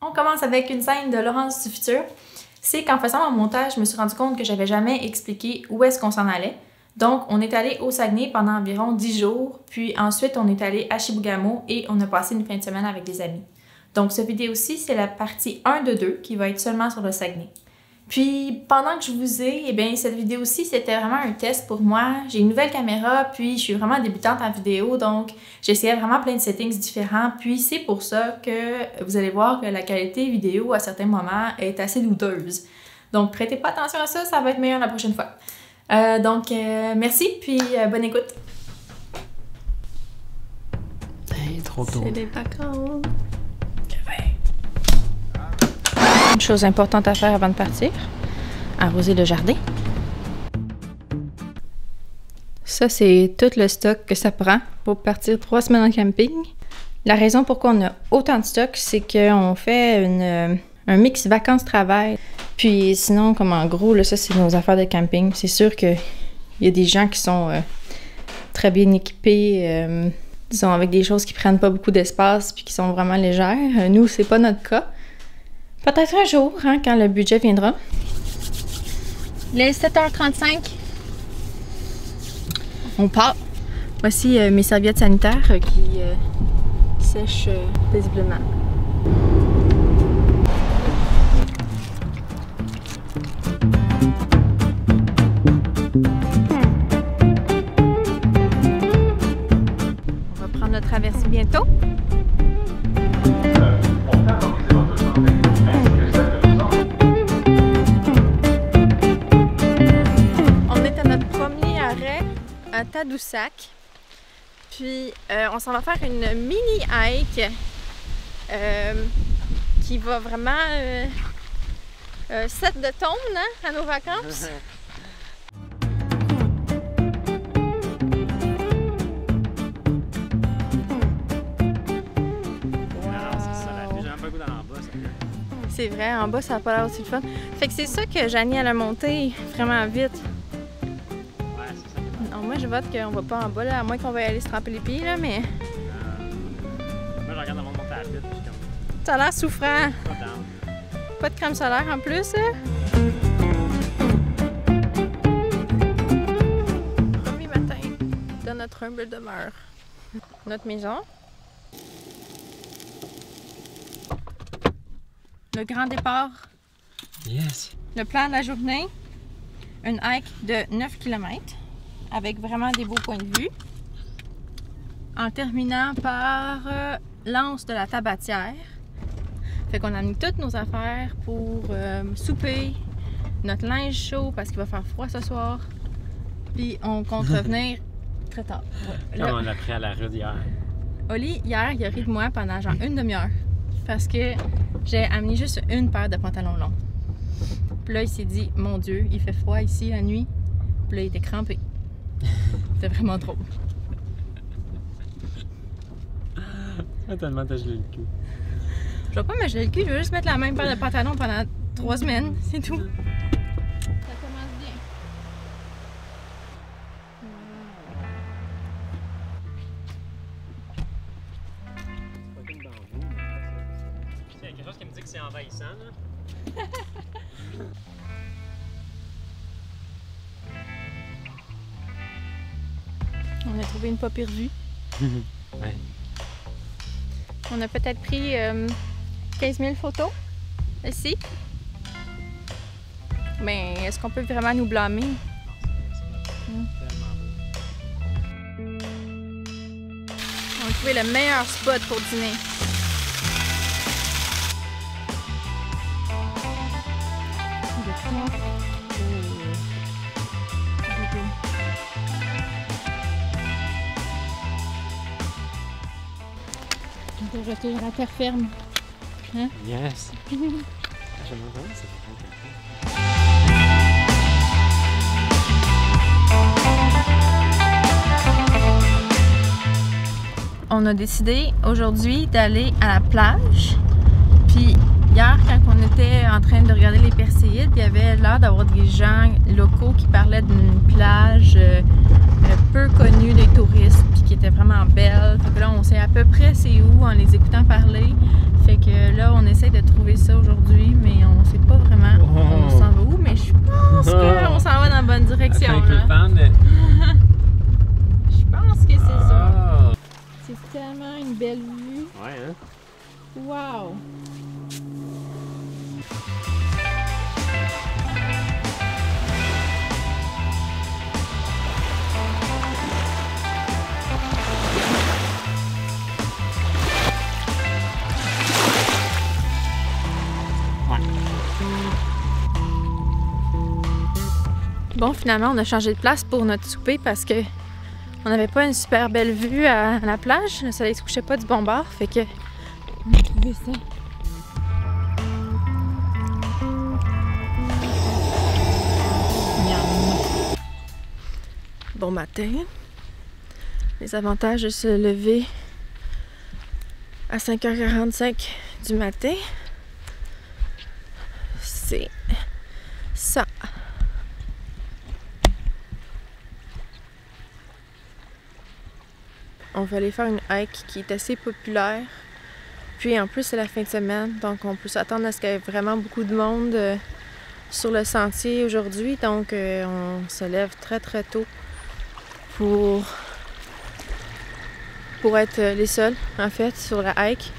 On commence avec une scène de Laurence du futur. C'est qu'en faisant mon montage, je me suis rendu compte que j'avais jamais expliqué où est-ce qu'on s'en allait. Donc, on est allé au Saguenay pendant environ 10 jours, puis ensuite on est allé à Chibougamau et on a passé une fin de semaine avec des amis. Donc, cette vidéo-ci, c'est la partie 1 de 2 qui va être seulement sur le Saguenay. Puis, pendant que je vous ai, eh bien, cette vidéo-ci, c'était vraiment un test pour moi. J'ai une nouvelle caméra, puis je suis vraiment débutante en vidéo, donc j'essayais vraiment plein de settings différents. Puis, c'est pour ça que vous allez voir que la qualité vidéo, à certains moments, est assez douteuse. Donc, prêtez pas attention à ça, ça va être meilleur la prochaine fois. Merci, puis bonne écoute. Hey, trop tôt. C'est des vacances. Une chose importante à faire avant de partir, arroser le jardin. Ça, c'est tout le stock que ça prend pour partir 3 semaines en camping. La raison pourquoi on a autant de stock, c'est qu'on fait un mix vacances-travail. Puis sinon, comme en gros, là, ça, c'est nos affaires de camping. C'est sûr qu'il y a des gens qui sont très bien équipés, disons, avec des choses qui prennent pas beaucoup d'espace puis qui sont vraiment légères. Nous, c'est pas notre cas. Peut-être un jour, hein, quand le budget viendra. Il est 7h35. On part. Voici mes serviettes sanitaires qui sèchent paisiblement. On va prendre notre traversée bientôt. À Tadoussac. Puis on s'en va faire une mini hike qui va vraiment set de tone hein, à nos vacances. C'est vrai, en bas ça n'a pas l'air aussi le fun. Fait que c'est ça que Janie elle a monté vraiment vite. Moi, je vote qu'on va pas en bas, là, à moins qu'on va aller se tremper les pieds, là, mais... Moi, je regarde avant de monter à la piste, puis comme... Ça a l'air souffrant. Pas de crème solaire en plus, hein? Premier matin dans notre humble demeure. Notre maison. Le grand départ. Yes! Le plan de la journée. Une hike de 9 km. Avec vraiment des beaux points de vue. En terminant par l'anse de la Tabatière. Fait qu'on a mis toutes nos affaires pour souper, notre linge chaud parce qu'il va faire froid ce soir. Puis on compte revenir très tard. Ouais. Comme on l'a pris à la rue hier. Oli, hier, il a ri de moi pendant genre une demi-heure. Parce que j'ai amené juste une paire de pantalons longs. Puis là, il s'est dit, mon Dieu, il fait froid ici la nuit. Puis là, il était crampé. C'était vraiment drôle. Tellement t'as gelé le cul. Je vais pas me geler le cul, je vais juste mettre la même paire de pantalons pendant 3 semaines, c'est tout. Ça commence bien. Il y a quelque chose qui me dit que c'est envahissant, là. On a trouvé une pas pire vue. Ouais. On a peut-être pris 15 000 photos ici. Mais est-ce qu'on peut vraiment nous blâmer? On a trouvé le meilleur spot pour dîner. On peut recueillir la terre ferme. Hein? Yes! Je me demande si c'est On a décidé aujourd'hui d'aller à la plage. Puis hier, quand on est était en train de regarder les Perséides. Il y avait l'air d'avoir des gens locaux qui parlaient d'une plage peu connue des touristes, puis qui était vraiment belle. Fait que là, on sait à peu près c'est où en les écoutant parler. Fait que là, on essaie de trouver ça aujourd'hui, mais on sait pas vraiment on s'en va où. Mais je pense qu'on s'en va dans la bonne direction. Je pense que c'est ça. C'est tellement une belle vue. Ouais, hein? Wow! Bon, finalement, on a changé de place pour notre souper parce que on n'avait pas une super belle vue à la plage. Le soleil ne se couchait pas du bon bord, fait que on a trouvé ça. Miam. Bon matin. Les avantages de se lever à 5h45 du matin, c'est ça. On va aller faire une hike qui est assez populaire. Puis en plus, c'est la fin de semaine, donc on peut s'attendre à ce qu'il y ait vraiment beaucoup de monde sur le sentier aujourd'hui. Donc on se lève très très tôt pour être les seuls, en fait, sur la hike.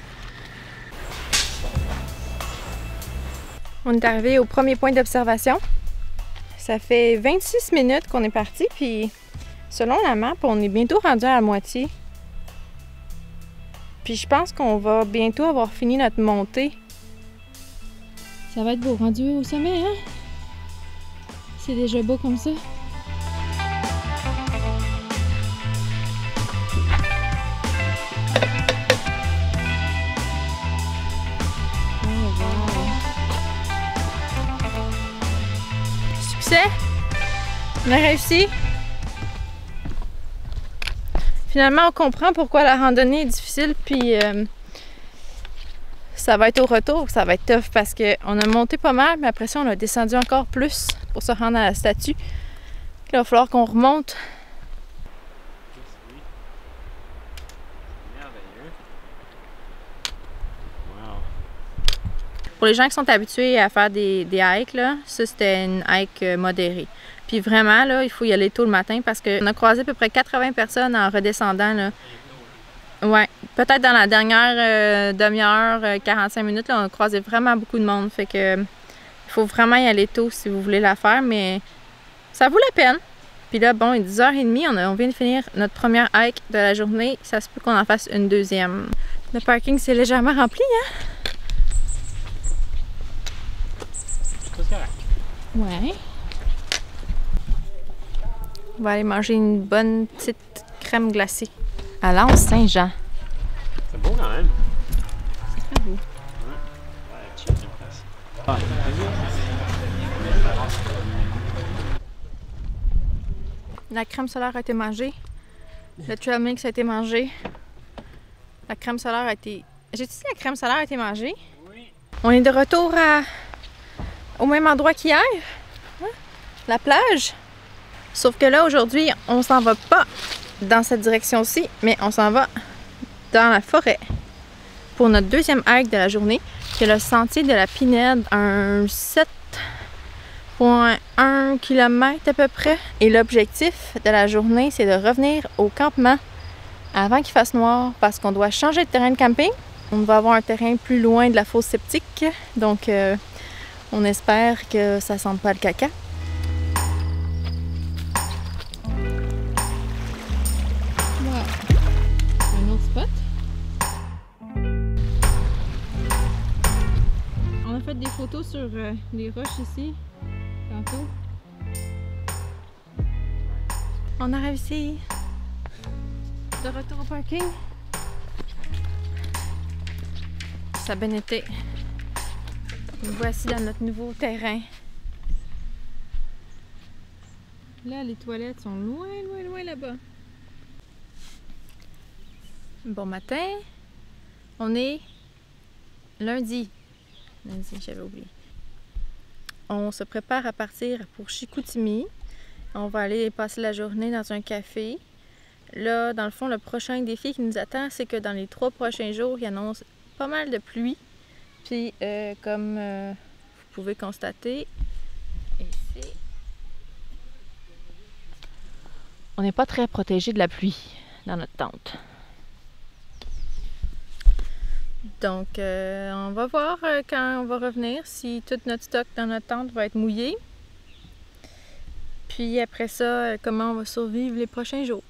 On est arrivé au premier point d'observation. Ça fait 26 minutes qu'on est parti, puis selon la map, on est bientôt rendu à la moitié. Puis je pense qu'on va bientôt avoir fini notre montée. Ça va être beau, rendu au sommet, hein? C'est déjà beau comme ça. Oh, wow. Succès! On a réussi! Finalement, on comprend pourquoi la randonnée est difficile, puis ça va être au retour, ça va être tough parce qu'on a monté pas mal, mais après ça, on a descendu encore plus pour se rendre à la statue. Là, il va falloir qu'on remonte. Pour les gens qui sont habitués à faire des hikes, là, ça c'était une hike modérée. Puis vraiment, là, il faut y aller tôt le matin parce qu'on a croisé à peu près 80 personnes en redescendant, là. Ouais, peut-être dans la dernière demi-heure, 45 minutes, là, on a croisé vraiment beaucoup de monde. Fait que il faut vraiment y aller tôt si vous voulez la faire, mais ça vaut la peine. Puis là, bon, il est 10h30, on vient de finir notre première hike de la journée. Ça se peut qu'on en fasse une deuxième. Le parking, c'est légèrement rempli, hein? C'est correct. Ouais. On va aller manger une bonne petite crème glacée à l'Anse Saint-Jean. C'est beau quand même. C'est très beau. Ouais, check une place. Ah, la crème solaire a été mangée. Le trail mix a été mangé. La crème solaire a été... J'ai-tu dit la crème solaire a été mangée? Oui. On est de retour au même endroit qu'hier. Hein? La plage. Sauf que là, aujourd'hui, on s'en va pas dans cette direction-ci, mais on s'en va dans la forêt pour notre deuxième hike de la journée, qui est le sentier de la Pinède, un 7,1 km à peu près. Et l'objectif de la journée, c'est de revenir au campement avant qu'il fasse noir parce qu'on doit changer de terrain de camping. On va avoir un terrain plus loin de la fosse septique, donc on espère que ça ne sente pas le caca. Un autre spot. On a fait des photos sur les roches ici, tantôt. On a réussi. De retour au parking. Ça a bien été. Nous voici dans notre nouveau terrain. Là, les toilettes sont loin, loin, loin là-bas. Bon matin. On est lundi. Vas-y, j'avais oublié. On se prépare à partir pour Chicoutimi. On va aller passer la journée dans un café. Là, dans le fond, le prochain défi qui nous attend, c'est que dans les 3 prochains jours, il annonce pas mal de pluie. Puis, comme vous pouvez constater, ici, on n'est pas très protégé de la pluie dans notre tente. Donc, on va voir quand on va revenir si tout notre stock dans notre tente va être mouillé. Puis après ça, comment on va survivre les prochains jours.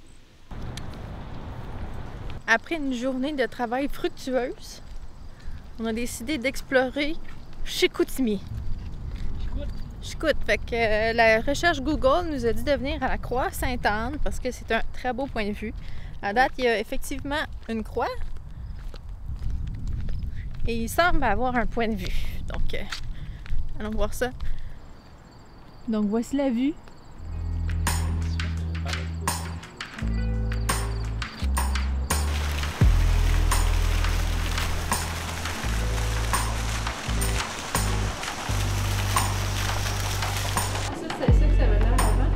Après une journée de travail fructueuse, on a décidé d'explorer Chicoutimi. Chicout. Fait que la recherche Google nous a dit de venir à la croix Sainte-Anne parce que c'est un très beau point de vue. À date, il y a effectivement une croix. Et il semble avoir un point de vue. Donc, allons voir ça. Donc, voici la vue. C'est ça que ça avait l'air avant.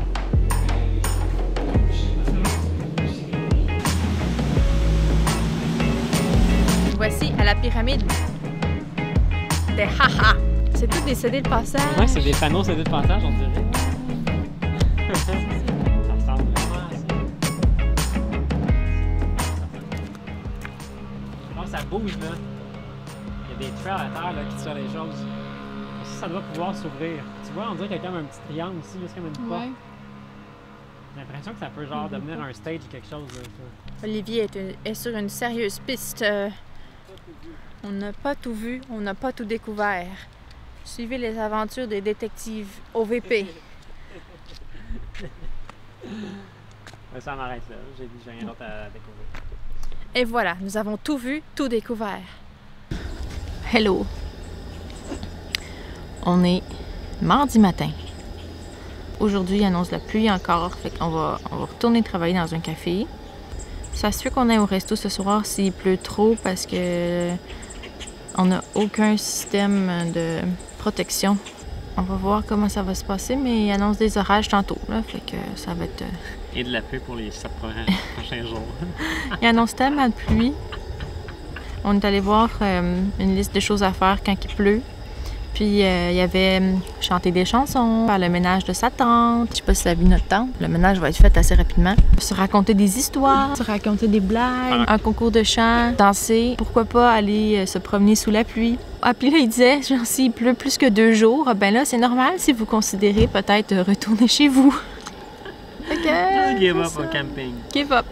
Voici à la pyramide des Haha. C'est tout des CD de passage. Ouais, c'est des panneaux CD de passage, on dirait. Ça ressemble vraiment à ça. Non, ça bouge là. Il y a des trails à terre là, qui tirent les choses. Ça doit pouvoir s'ouvrir. Tu vois, on dirait qu'il y a comme un petit triangle ici, là, c'est comme une porte. J'ai l'impression que ça peut genre devenir un stage ou quelque chose. Là, Olivier est sur une sérieuse piste. On n'a pas tout vu, on n'a pas tout découvert. Suivez les aventures des détectives OVP. Ça m'arrête là, j'ai rien d'autre à découvrir. Et voilà, nous avons tout vu, tout découvert. Hello! On est mardi matin. Aujourd'hui, il annonce la pluie encore, fait qu'on va retourner travailler dans un café. Ça se fait qu'on aille au resto ce soir s'il pleut trop parce que on n'a aucun système de protection. On va voir comment ça va se passer, mais il annonce des orages tantôt, là, fait que ça va être... Et de la pluie pour les 7 prochains jours. Il annonce tellement de pluie. On est allé voir une liste de choses à faire quand il pleut. Puis il y avait chanter des chansons, faire le ménage de sa tante. Je sais pas si tu as vu notre tante. Le ménage va être fait assez rapidement. Se raconter des histoires, se raconter des blagues, un concours de chant, danser. Pourquoi pas aller se promener sous la pluie. Ah, puis là, il disait, genre, s'il pleut plus que 2 jours, ben là, c'est normal si vous considérez peut-être retourner chez vous. Fait que... Give up au camping. Give up.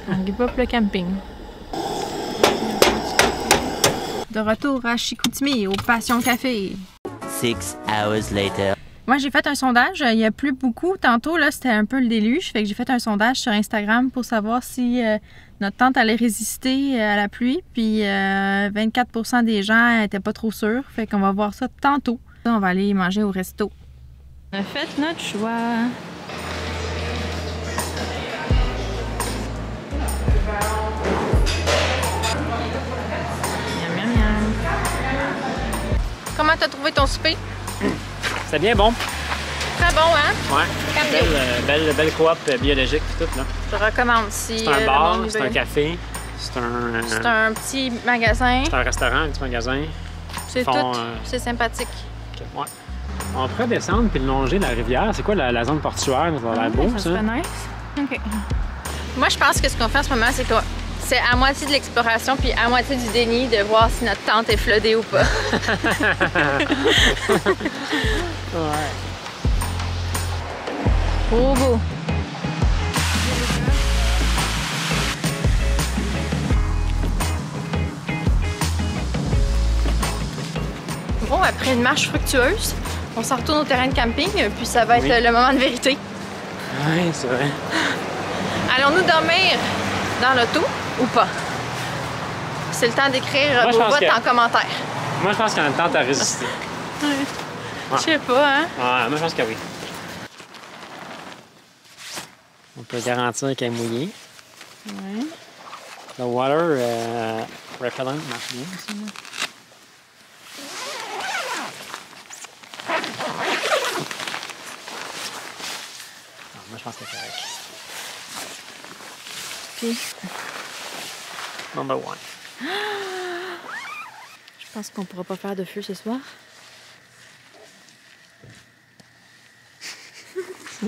On give up le camping. De retour à Chicoutimi, au Passion Café. 6 hours later. Moi, j'ai fait un sondage. Il n'y a plus beaucoup. Tantôt, là, c'était un peu le déluge. Fait que j'ai fait un sondage sur Instagram pour savoir si notre tente allait résister à la pluie. Puis 24% des gens n'étaient pas trop sûrs. Fait qu'on va voir ça tantôt. On va aller manger au resto. On a fait notre choix. Comment t'as trouvé ton souper? C'est bien bon. Très bon, hein? Ouais. Belle coop biologique et tout, là. Je recommande si... C'est un bar, c'est un café, c'est un petit magasin. C'est un restaurant, un petit magasin. C'est tout. C'est sympathique. Okay, ouais. On pourrait descendre puis longer la rivière. C'est quoi la zone portuaire? Ça a l'air beau, ça? C'est nice. OK. Moi, je pense que ce qu'on fait en ce moment, c'est que c'est à moitié de l'exploration puis à moitié du déni de voir si notre tente est floodée ou pas. Ouais. Trop beau. Bon, après une marche fructueuse, on s'en retourne au terrain de camping, puis ça va être le moment de vérité. Oui, c'est vrai. Allons-nous dormir dans l'auto ou pas? C'est le temps d'écrire vos votes en commentaire. Moi, je pense qu'on a le temps de résister. Ouais. Je sais pas, hein? Ouais, moi, je pense que oui. On peut garantir qu'elle est mouillée. Ouais. Le water repellent marche bien aussi. je pense que c'est correct. Puis, Number one. je pense qu'on pourra pas faire de feu ce soir.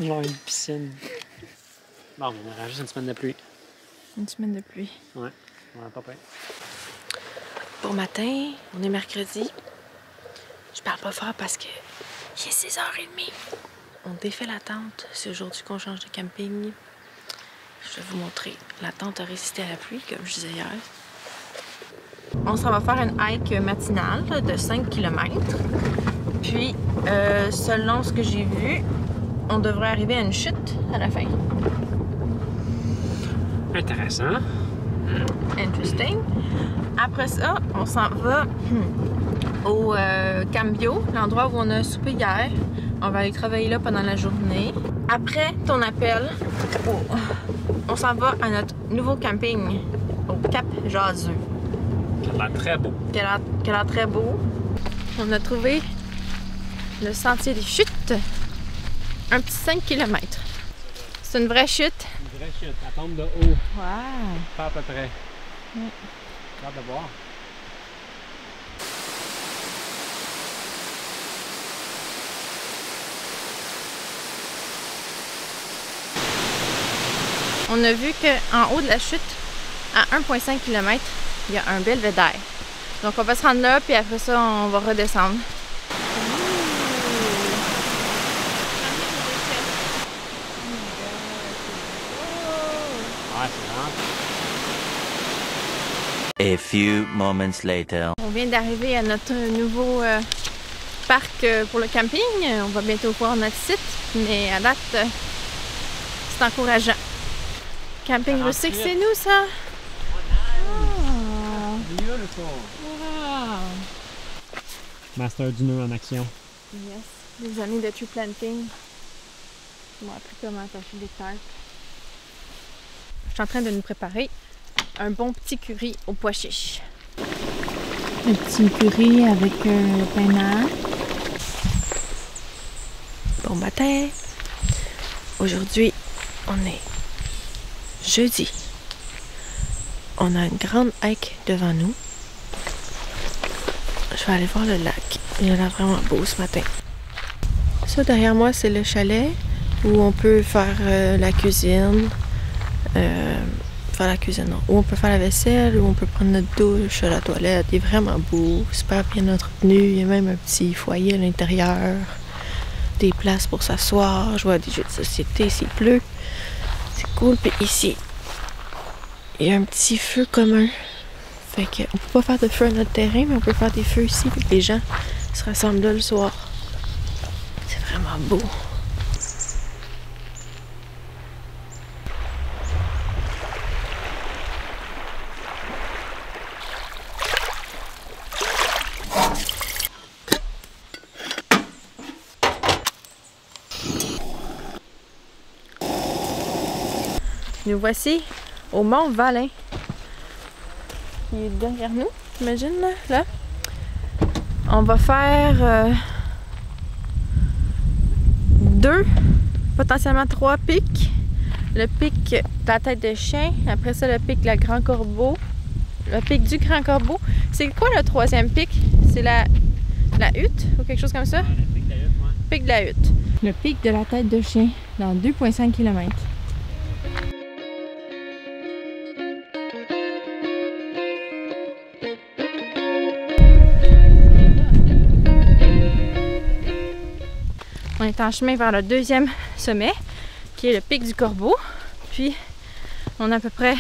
Genre une piscine. Bon, on aura juste une semaine de pluie. Une semaine de pluie. Ouais, pas pire. Bon matin, on est mercredi. Je parle pas fort parce que il est 6h30. On défait la tente. C'est aujourd'hui qu'on change de camping. Je vais vous montrer. La tente a résisté à la pluie, comme je disais hier. On s'en va faire une hike matinale là, de 5 km. Puis, selon ce que j'ai vu, on devrait arriver à une chute à la fin. Intéressant. Interesting. Après ça, on s'en va au Cambio, l'endroit où on a soupé hier. On va aller travailler là pendant la journée. Après ton appel, on s'en va à notre nouveau camping au Cap Jaseux. Ça a l'air très beau. Qui a l'air très beau. On a trouvé le sentier des chutes. Un petit 5 km. C'est une vraie chute. Une vraie chute. Elle tombe de haut. Wow! Pas à peu près. Ouais. J'ai hâte de voir. On a vu qu'en haut de la chute, à 1,5 km, il y a un belvédère. Donc on va se rendre là, puis après ça, on va redescendre. Ouais, c'est vraiment. A few moments later. On vient d'arriver à notre nouveau parc pour le camping. On va bientôt voir notre site, mais à date, c'est encourageant. Camping rustique, c'est nous ça? Beautiful. Wow! Master du nœud en action. Yes, les amis de Tree Planting. Je m'en rappelle comment attacher des tartes. Je suis en train de nous préparer un bon petit curry au pois chiche. Le petit curry avec le pain. Bon matin! Aujourd'hui, on est jeudi. On a une grande hike devant nous. Je vais aller voir le lac. Il a l'air vraiment beau ce matin. Ça derrière moi, c'est le chalet où on peut faire la cuisine. Où on peut faire la vaisselle, où on peut prendre notre douche, la toilette. Il est vraiment beau, super bien entretenu. Il y a même un petit foyer à l'intérieur. Des places pour s'asseoir, jouer à des jeux de société s'il pleut. C'est cool. Puis ici, il y a un petit feu commun. Fait que on peut pas faire de feu à notre terrain, mais on peut faire des feux ici. Puis les gens se rassemblent là le soir. C'est vraiment beau. Nous voici au Mont Valin, qui est derrière nous, imagine là. On va faire 2, potentiellement 3 pics. Le pic de la tête de chien, après ça le pic de la Grand Corbeau, le pic du Grand Corbeau. C'est quoi le 3e pic? C'est la hutte ou quelque chose comme ça? Ouais, le pic de la hutte, ouais. Pic de la hutte. Le pic de la tête de chien dans 2,5 km. On est en chemin vers le 2e sommet, qui est le pic du Corbeau. Puis, on a à peu près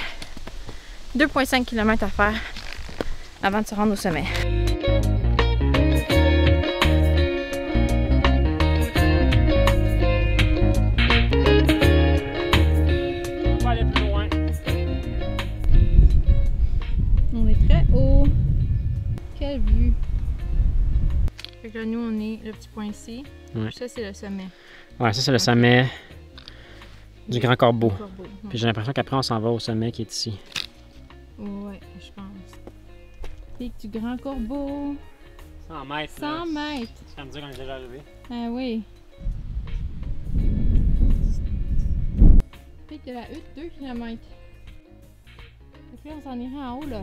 2,5 km à faire avant de se rendre au sommet. On va aller plus loin. On est très haut. Quelle vue! Fait que là, nous, on est le petit point ici. Ouais. Ça, c'est le sommet. Ouais, ça c'est le sommet du Grand Corbeau. Corbeau. Ouais. Puis j'ai l'impression qu'après on s'en va au sommet qui est ici. Ouais, je pense. Pic du Grand Corbeau. 100 mètres. 100 mètres. Ça veut me dire qu'on est déjà arrivé. Ah oui. pic de la hutte, 2 km. Fait que là, on s'en irait en haut, là.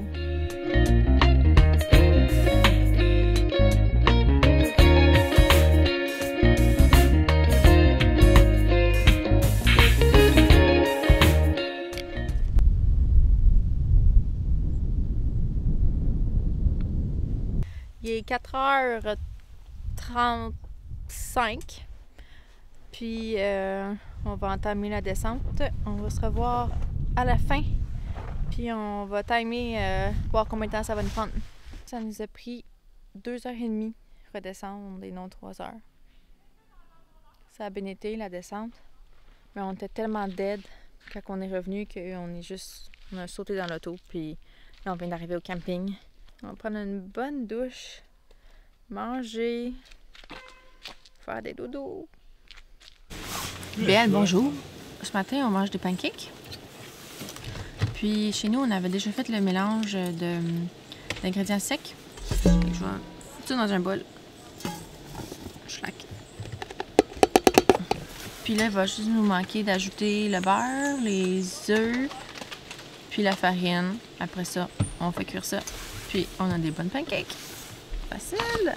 Il est 4h35. Puis on va entamer la descente. On va se revoir à la fin. Puis on va timer, voir combien de temps ça va nous prendre. Ça nous a pris 2h30 redescendre et non 3 heures. Ça a bien été la descente. Mais on était tellement dead quand on est revenu qu'on a sauté dans l'auto. Puis là on vient d'arriver au camping. On va prendre une bonne douche, manger, faire des dodos. Bien, bonjour. Ce matin, on mange des pancakes. Puis chez nous, on avait déjà fait le mélange d'ingrédients secs. Je vais foutre ça dans un bol. Schlac. Puis là, il va juste nous manquer d'ajouter le beurre, les œufs, puis la farine. Après ça, on fait cuire ça. Puis on a des bonnes pancakes. Facile!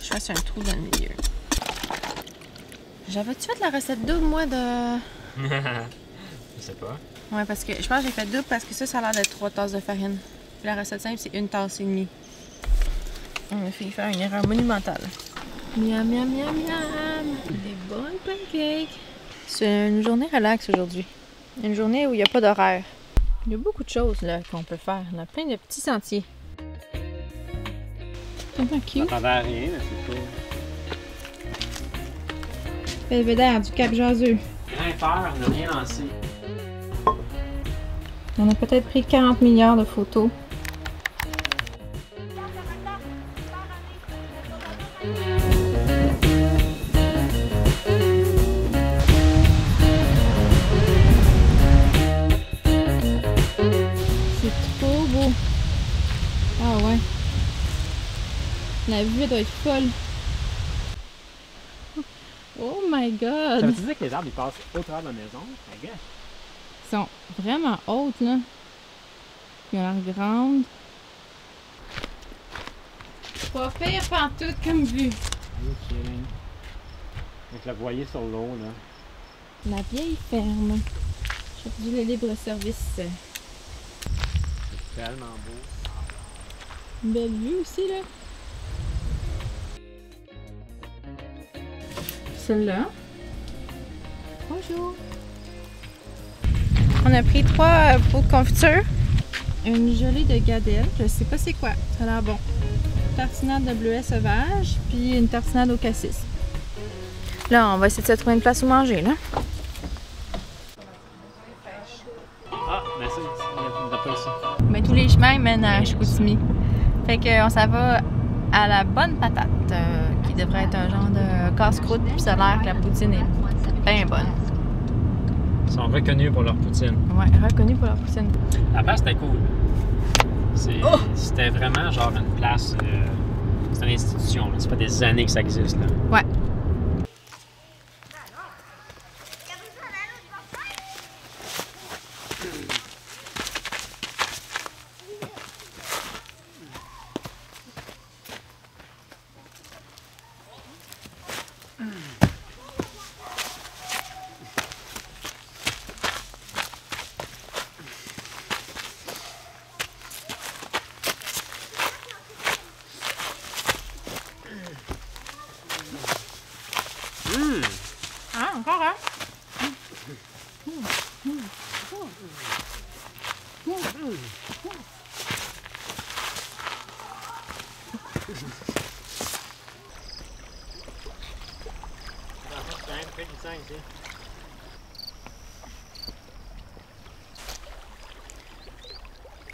Je fasse un trou dans le milieu. J'avais-tu fait la recette double, moi, de... Je sais pas. Ouais, parce que je pense que j'ai fait double parce que ça a l'air d'être 3 tasses de farine. Puis la recette simple, c'est 1 tasse et demie. On a fait faire une erreur monumentale. Miam, miam, miam, miam! Des bonnes pancakes! C'est une journée relax aujourd'hui. Une journée où il n'y a pas d'horaire. Il y a beaucoup de choses là qu'on peut faire. On a plein de petits sentiers. Tellement cute. Ça t'avait rien, mais c'est cool. Belvédère du Cap Jaseux. Rien faire, ne rien lancer. On a peut-être pris 40 milliards de photos. C'est trop beau. Ah ouais. La vue doit être folle. Oh my god! Ça veut dire que les arbres ils passent au travers de la maison? I guess. Ils sont vraiment hautes là. Ils ont l'air grandes. Pas pire pantoute comme vue. Ok. Donc le voyer sur l'eau là. La vieille ferme. J'ai perdu le libre-service. C'est tellement beau. Une belle vue aussi là. Celle-là. Bonjour. On a pris 3 pots de confiture. Une gelée de gadelle. Je sais pas c'est quoi. Ça a l'air bon. Tartinade de bleuet sauvage. Puis une tartinade au cassis. Là, on va essayer de se trouver une place où manger là. Ah, mais ça, il n'a pas ici. Mais tous les chemins mènent à Chicoutimi. Fait qu'on s'en va à la bonne patate, qui devrait être un genre de casse-croûte, puis ça a l'air que la poutine est bien bonne. Ils sont reconnus pour leur poutine. Ouais, reconnus pour leur poutine. La place était cool. C'était vraiment genre une place. C'est une institution. C'est pas des années que ça existe là. Ouais. Ah, encore hein?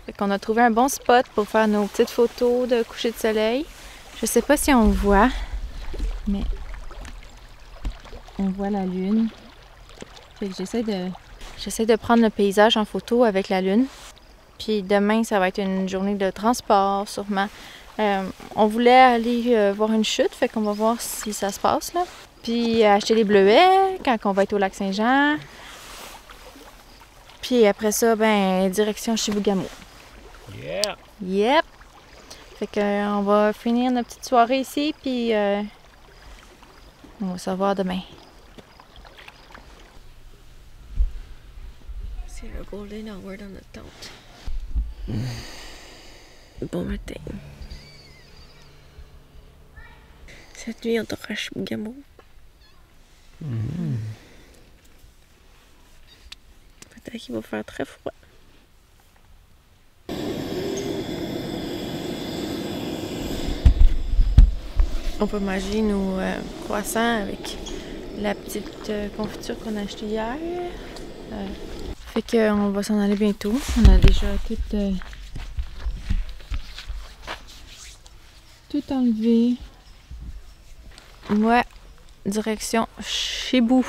Fait qu'on a trouvé un bon spot pour faire nos petites photos de coucher de soleil. Je sais pas si on le voit, mais on voit la lune. Fait que j'essaie de prendre le paysage en photo avec la lune. Puis demain, ça va être une journée de transport, sûrement. On voulait aller voir une chute, fait qu'on va voir si ça se passe, là. Puis acheter des bleuets quand on va être au lac Saint-Jean. Puis après ça, ben, direction Chibougamau. Yeah! Yep! Fait que on va finir notre petite soirée ici, puis on va se revoir demain. C'est le Golden Hour dans notre tente. Bon matin. Cette nuit, on dort à Chibougamau. Peut-être qu'il va faire très froid. On peut manger nos croissants avec la petite confiture qu'on a achetée hier. Fait qu'on va s'en aller bientôt. On a déjà tout enlevé. Ouais, direction Chibou.